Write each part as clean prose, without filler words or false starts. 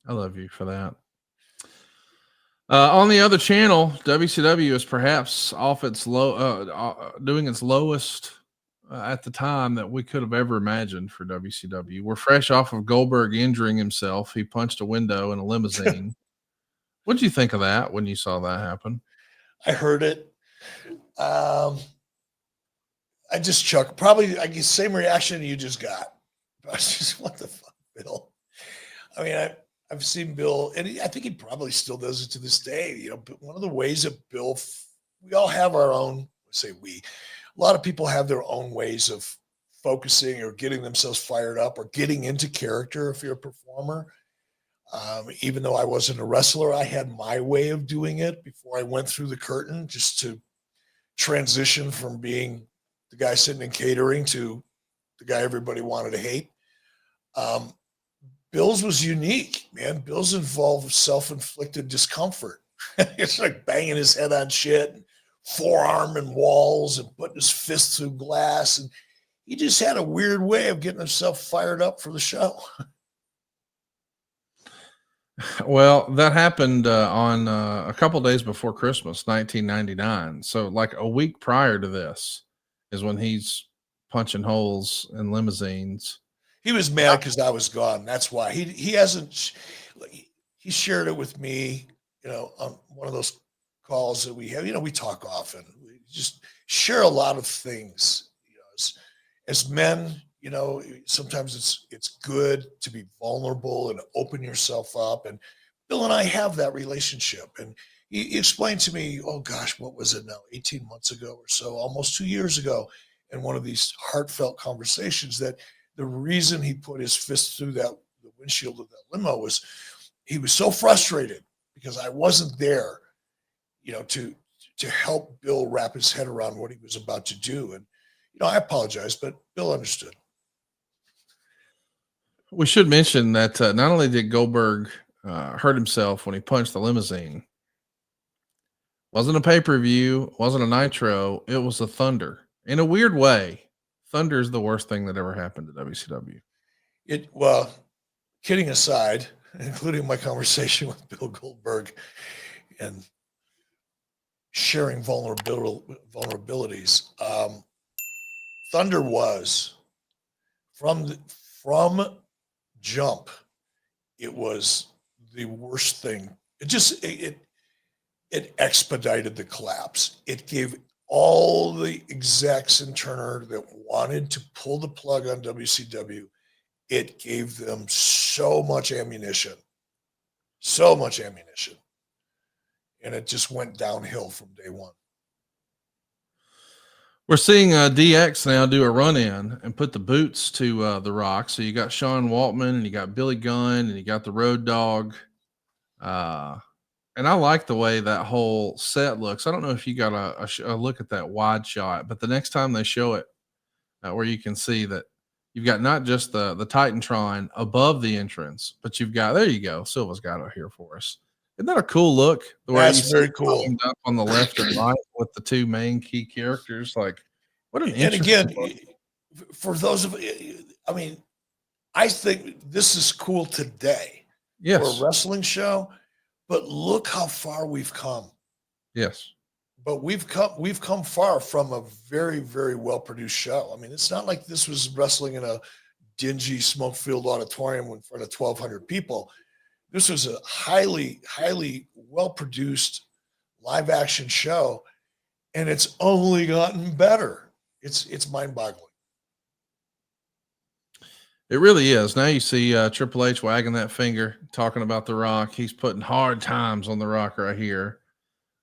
I love you for that. On the other channel, WCW is perhaps off its doing its lowest at the time that we could have ever imagined for WCW. We're fresh off of Goldberg injuring himself. He punched a window in a limousine. What did you think of that when you saw that happen? I heard it. I just chuckled. Probably I guess same reaction you just got. I was just, what the fuck, Bill? I mean, I've seen Bill, and I think he probably still does it to this day. You know, but one of the ways that Bill, we all have our own. Say we, a lot of people have their own ways of focusing or getting themselves fired up or getting into character. If you're a performer, even though I wasn't a wrestler, I had my way of doing it before I went through the curtain, just to transition from being the guy sitting in catering to the guy everybody wanted to hate. Bill's was unique, man. Bill's involved self-inflicted discomfort. It's like banging his head on shit, and forearming walls, and putting his fist through glass. And he just had a weird way of getting himself fired up for the show. Well, that happened on a couple days before Christmas, 1999. So, like a week prior to this, is when he's punching holes in limousines. He was mad because I was gone. That's why he hasn't. He shared it with me, you know, on one of those calls that we have. You know, we talk often. We just share a lot of things. You know, as men, you know, sometimes it's good to be vulnerable and open yourself up. And Bill and I have that relationship. And he explained to me, oh gosh, what was it now? 18 months ago or so, almost 2 years ago, in one of these heartfelt conversations, that the reason he put his fist through the windshield of that limo was he was so frustrated because I wasn't there, you know, to help Bill wrap his head around what he was about to do. And, you know, I apologize, but Bill understood. We should mention that not only did Goldberg hurt himself when he punched the limousine, wasn't a pay-per-view, wasn't a Nitro, it was a Thunder. In a weird way, Thunder is the worst thing that ever happened to WCW. Well, kidding aside, including my conversation with Bill Goldberg and sharing vulnerabilities, Thunder was from jump. It was the worst thing. It expedited the collapse. It gave all the execs in Turner that wanted to pull the plug on WCW, it gave them so much ammunition. And it just went downhill from day one. We're seeing DX now do a run-in and put the boots to The Rock. So you got Sean Waltman, and you got Billy Gunn, and you got the Road Dogg. And I like the way that whole set looks. I don't know if you got a look at that wide shot, but the next time they show it, where you can see that you've got not just the Titantron above the entrance, but you've got, there you go, Silva's got it here for us. Isn't that a cool look? The way that's very cool. Up on the left and right with the two main key characters. Like, what an interesting. And again, for those of, I mean, I think this is cool today. Yes. For a wrestling show. But look how far we've come. Yes. But we've come far from a very, very well-produced show. I mean, it's not like this was wrestling in a dingy, smoke-filled auditorium in front of 1,200 people. This was a highly, highly well-produced live-action show, and it's only gotten better. It's mind-boggling. It really is. Now you see Triple H wagging that finger, talking about The Rock. He's putting hard times on The Rock right here.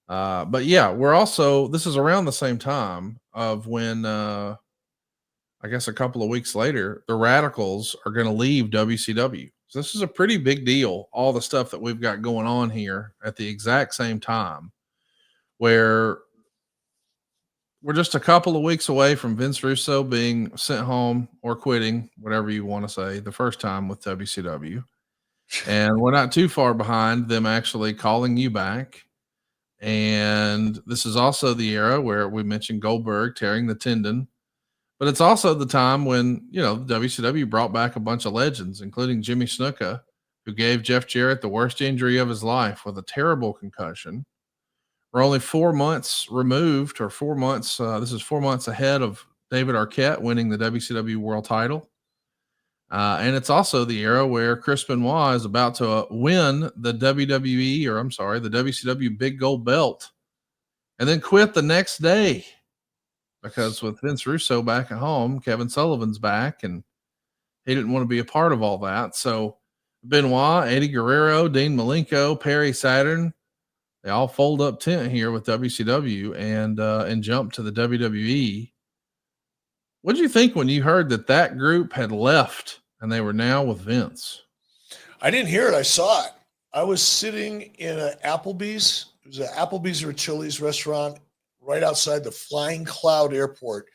But yeah, this is around the same time of when, I guess a couple of weeks later, the Radicalz are going to leave WCW. So this is a pretty big deal. All the stuff that we've got going on here at the exact same time, where we're just a couple of weeks away from Vince Russo being sent home or quitting, whatever you want to say, the first time with WCW. And we're not too far behind them actually calling you back. And this is also the era where we mentioned Goldberg tearing the tendon. But it's also the time when, WCW brought back a bunch of legends, including Jimmy Snuka, who gave Jeff Jarrett the worst injury of his life with a terrible concussion. We're only 4 months removed, or 4 months. This is 4 months ahead of David Arquette winning the WCW World Title. And it's also the era where Chris Benoit is about to win the the WCW Big Gold Belt, and then quit the next day because with Vince Russo back at home, Kevin Sullivan's back, and he didn't want to be a part of all that. So Benoit, Eddie Guerrero, Dean Malenko, Perry Saturn, they all fold up tent here with WCW and jump to the WWE. What did you think when you heard that group had left and they were now with Vince? I didn't hear it. I saw it. I was sitting in an Applebee's. It was an Applebee's or a Chili's restaurant right outside the Flying Cloud Airport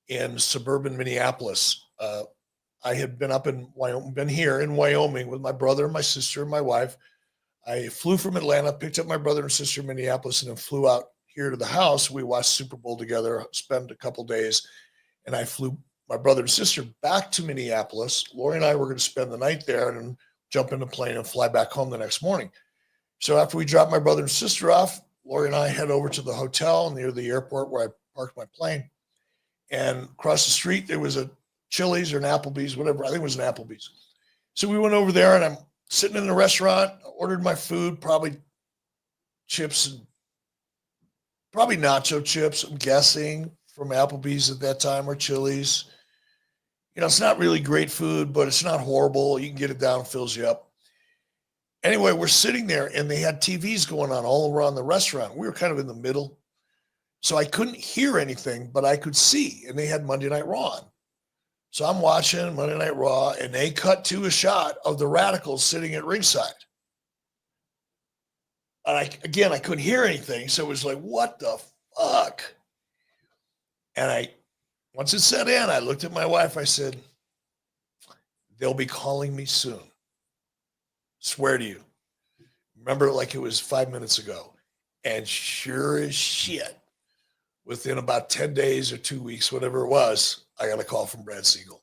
in suburban Minneapolis. I had been up in Wyoming, been here in Wyoming with my brother and my sister and my wife. I flew from Atlanta, picked up my brother and sister in Minneapolis, and then flew out here to the house. We watched Super Bowl together, spent a couple days, and I flew my brother and sister back to Minneapolis. Lori and I were going to spend the night there and jump in the plane and fly back home the next morning. So after we dropped my brother and sister off, Lori and I head over to the hotel near the airport where I parked my plane. And across the street, there was a Chili's or an Applebee's, whatever. I think it was an Applebee's. So we went over there, and I'm sitting in the restaurant, ordered my food, probably chips and probably nacho chips, I'm guessing, from Applebee's at that time or Chili's. It's not really great food, but it's not horrible. You can get it down, fills you up. Anyway, we're sitting there, and they had TVs going on all around the restaurant. We were kind of in the middle. So I couldn't hear anything, but I could see, and they had Monday Night Raw on. So I'm watching Monday Night Raw, and they cut to a shot of the Radicalz sitting at ringside. And I couldn't hear anything. So it was like, what the fuck? And once it set in, I looked at my wife. I said, they'll be calling me soon. Swear to you. Remember it like it was 5 minutes ago. And sure as shit, within about 10 days or 2 weeks, whatever it was, I got a call from Brad Siegel.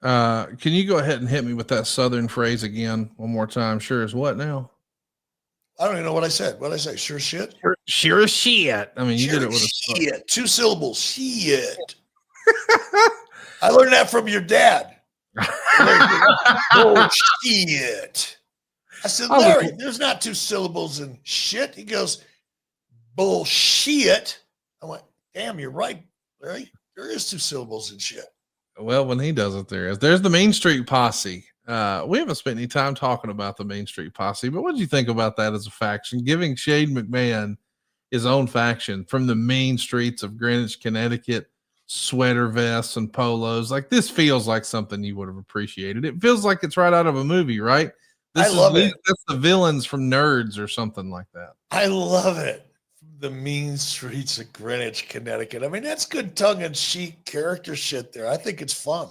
Can you go ahead and hit me with that Southern phrase again one more time? Sure as what now? I don't even know what I said. What did I say? Sure as shit? Sure as shit. I mean, you did it with a shit. 2 syllables. Shit. I learned that from your dad. Oh, shit. I said, Larry, there's not 2 syllables in shit. He goes, bullshit. I went, damn, you're right, Larry. There is 2 syllables in shit. Well, when he does it, there is. There's the Mean Street Posse. We haven't spent any time talking about the Mean Street Posse, but what did you think about that as a faction? Giving Shane McMahon his own faction from the main streets of Greenwich, Connecticut, sweater vests and polos. Like, this feels like something you would have appreciated. It feels like it's right out of a movie, right? I love it. That's the villains from Nerds or something like that. I love it. The mean streets of Greenwich, Connecticut. I mean, that's good tongue-in-cheek character shit there. I think it's fun.